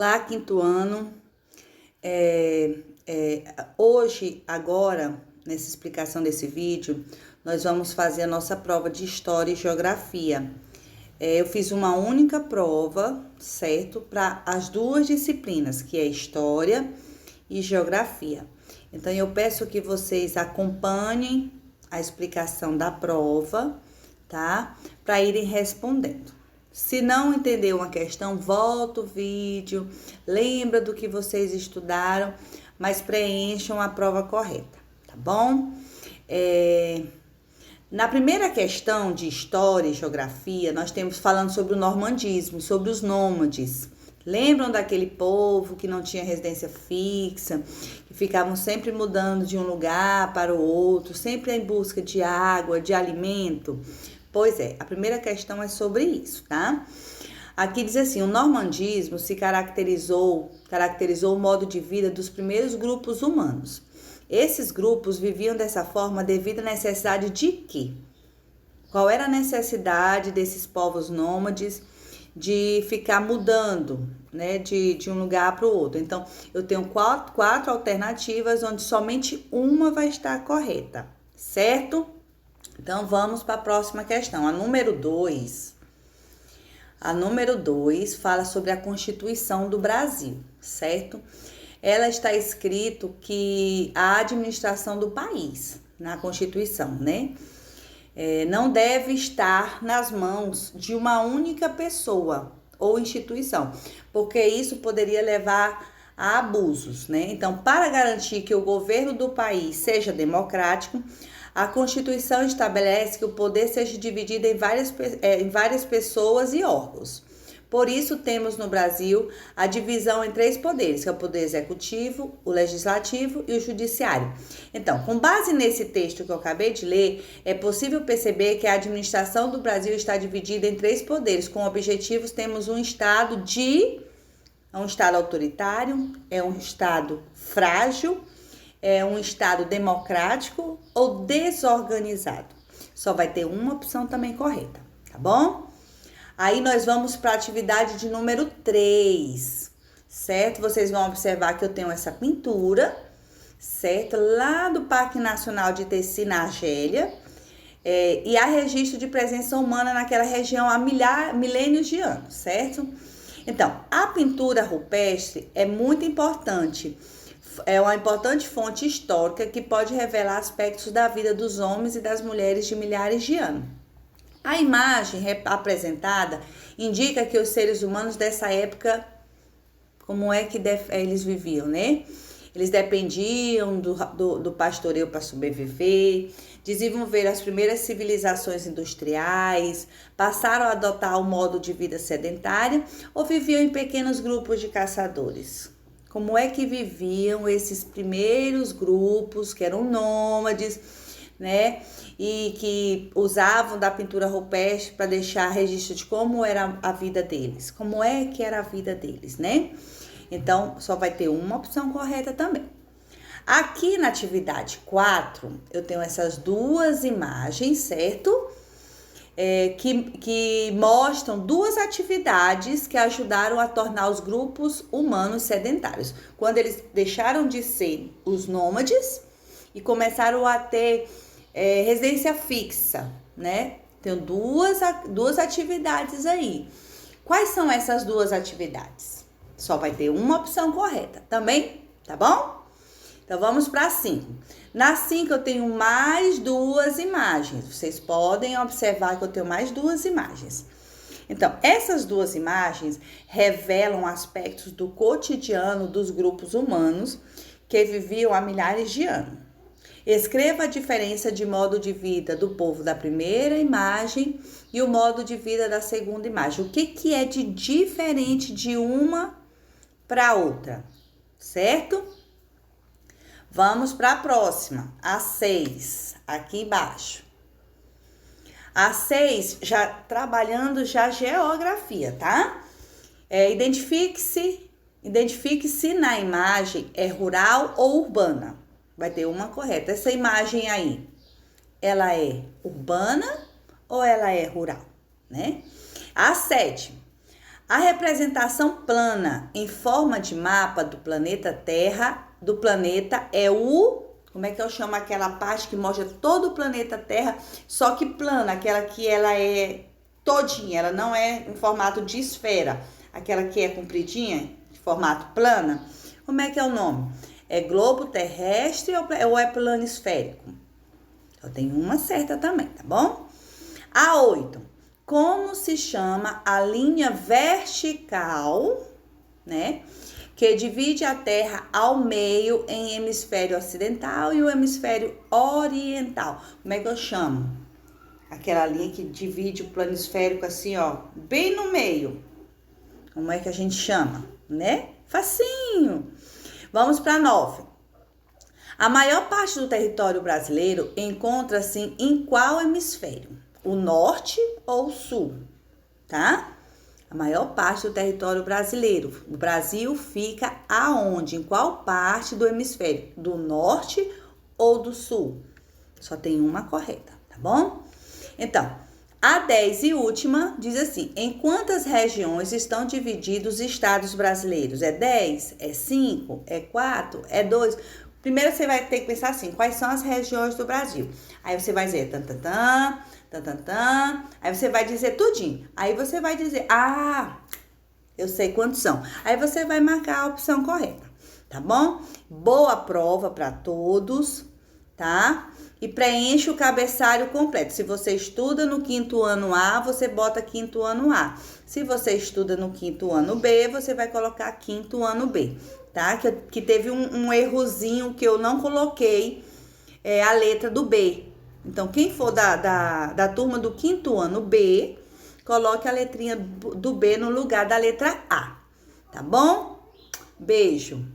Olá, quinto ano. Hoje, agora, nessa explicação desse vídeo, nós vamos fazer a nossa prova de História e Geografia. Eu fiz uma única prova, certo? Para as duas disciplinas, que é História e Geografia. Então, eu peço que vocês acompanhem a explicação da prova, tá? Para irem respondendo. Se não entendeu uma questão, volta o vídeo, lembra do que vocês estudaram, mas preencham a prova correta, tá bom? Na primeira questão de História e Geografia, nós temos falando sobre o normandismo, sobre os nômades. Lembram daquele povo que não tinha residência fixa, que ficavam sempre mudando de um lugar para o outro, sempre em busca de água, de alimento? Pois é, a primeira questão é sobre isso, tá? Aqui diz assim: o normandismo caracterizou o modo de vida dos primeiros grupos humanos. Esses grupos viviam dessa forma devido à necessidade de quê? Qual era a necessidade desses povos nômades de ficar mudando, né, de um lugar para o outro? Então, eu tenho quatro alternativas, onde somente uma vai estar correta, certo? Então, vamos para a próxima questão. A número 2 fala sobre a Constituição do Brasil, certo? Ela está escrito que a administração do país, na Constituição, né? Não deve estar nas mãos de uma única pessoa ou instituição, porque isso poderia levar a abusos, né? Então, para garantir que o governo do país seja democrático, a Constituição estabelece que o poder seja dividido em várias pessoas e órgãos. Por isso, temos no Brasil a divisão em três poderes, que é o poder executivo, o legislativo e o judiciário. Então, com base nesse texto que eu acabei de ler, é possível perceber que a administração do Brasil está dividida em três poderes. Com objetivos, temos um estado autoritário, é um estado frágil, é um estado democrático ou desorganizado. Só vai ter uma opção também correta, tá bom? Aí nós vamos para a atividade de número 3, certo? Vocês vão observar que eu tenho essa pintura, certo? Lá do Parque Nacional de Iteci, na Argélia. E há registro de presença humana naquela região há milênios de anos, certo? Então, a pintura rupestre é muito importante. É uma importante fonte histórica que pode revelar aspectos da vida dos homens e das mulheres de milhares de anos. A imagem apresentada indica que os seres humanos dessa época, como é que eles viviam, né? Eles dependiam do pastoreio para sobreviver, desenvolveram as primeiras civilizações industriais, passaram a adotar o modo de vida sedentário ou viviam em pequenos grupos de caçadores. Como é que viviam esses primeiros grupos que eram nômades, né? E que usavam da pintura rupestre para deixar registro de como era a vida deles. Como é que era a vida deles, né? Então, só vai ter uma opção correta também. Aqui na atividade 4, eu tenho essas duas imagens, certo? Que mostram duas atividades que ajudaram a tornar os grupos humanos sedentários. Quando eles deixaram de ser os nômades e começaram a ter residência fixa, né? Tem duas atividades aí. Quais são essas duas atividades? Só vai ter uma opção correta também, tá bom? Então, vamos para a 5. Na 5, eu tenho mais duas imagens. Vocês podem observar que eu tenho mais duas imagens. Então, essas duas imagens revelam aspectos do cotidiano dos grupos humanos que viviam há milhares de anos. Escreva a diferença de modo de vida do povo da primeira imagem e o modo de vida da segunda imagem. O que é de diferente de uma para outra, certo? Vamos para a próxima, a 6, aqui embaixo. A 6, já trabalhando já geografia, tá? Identifique-se na imagem, é rural ou urbana. Vai ter uma correta. Essa imagem aí, ela é urbana ou ela é rural, né? A 7, A representação plana em forma de mapa do planeta Terra, do planeta, é o... Como é que eu chamo aquela parte que mostra todo o planeta Terra, só que plana, aquela que ela é todinha, ela não é em formato de esfera, aquela que é compridinha, de formato plana. Como é que é o nome? É globo terrestre ou é planisférico? Eu tenho uma certa também, tá bom? A 8. Como se chama a linha vertical, né? Que divide a Terra ao meio em hemisfério ocidental e o hemisfério oriental. Como é que eu chamo? Aquela linha que divide o planisférico assim, ó, bem no meio. Como é que a gente chama, né? Facinho. Vamos para 9. A maior parte do território brasileiro encontra-se em qual hemisfério? O norte ou o sul, tá? A maior parte do território brasileiro. O Brasil fica aonde? Em qual parte do hemisfério? Do norte ou do sul? Só tem uma correta, tá bom? Então, a 10 e última diz assim: em quantas regiões estão divididos os estados brasileiros? É 10? É 5? É 4? É 2? Primeiro você vai ter que pensar assim: quais são as regiões do Brasil? Aí você vai dizer tantantã, tantantã. Aí você vai dizer tudinho. Aí você vai dizer: ah, eu sei quantos são. Aí você vai marcar a opção correta, tá bom? Boa prova para todos, tá? E preenche o cabeçalho completo. Se você estuda no 5º ano A, você bota 5º ano A. Se você estuda no 5º ano B, você vai colocar 5º ano B, tá? Que teve um errozinho que eu não coloquei a letra do B. Então, quem for da turma do 5º ano B, coloque a letrinha do B no lugar da letra A, tá bom? Beijo!